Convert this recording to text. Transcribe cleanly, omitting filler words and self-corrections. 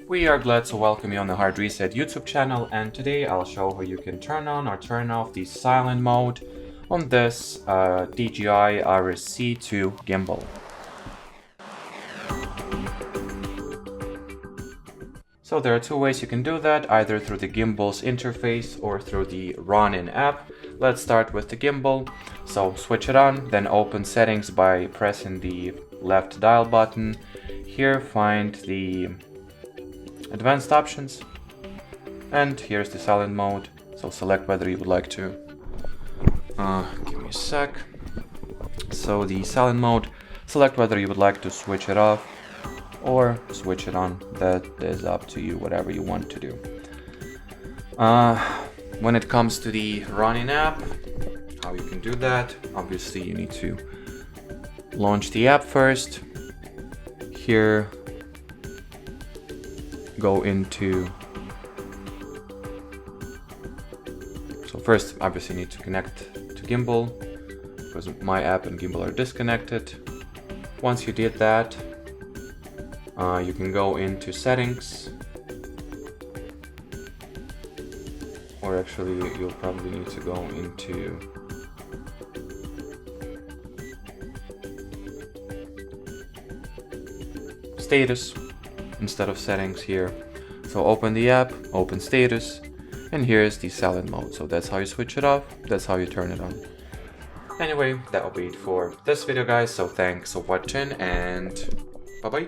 We are glad to welcome you on the Hard Reset YouTube channel, and today I'll show how you can turn on or turn off the silent mode on this DJI RSC 2 gimbal. So there are two ways you can do that, either through the gimbal's interface or through the Ronin app. Let's start with the gimbal. So switch it on, then open settings by pressing the left dial button. Here find the advanced options, and here's the silent mode. So select whether you would like to. Give me a sec. So the silent mode, select whether you would like to switch it off or switch it on. That is up to you, whatever you want to do. When it comes to the Ronin app, how you can do that, obviously you need to launch the app first. Here, go into, so first obviously you need to connect to Gimbal, because my app and Gimbal are disconnected. Once you did that, you can go into settings, or actually you'll probably need to go into status instead of settings here. So open the app, open status, and here's the silent mode. So that's how you switch it off, that's how you turn it on. Anyway, that'll be it for this video, guys. So thanks for watching, and bye bye.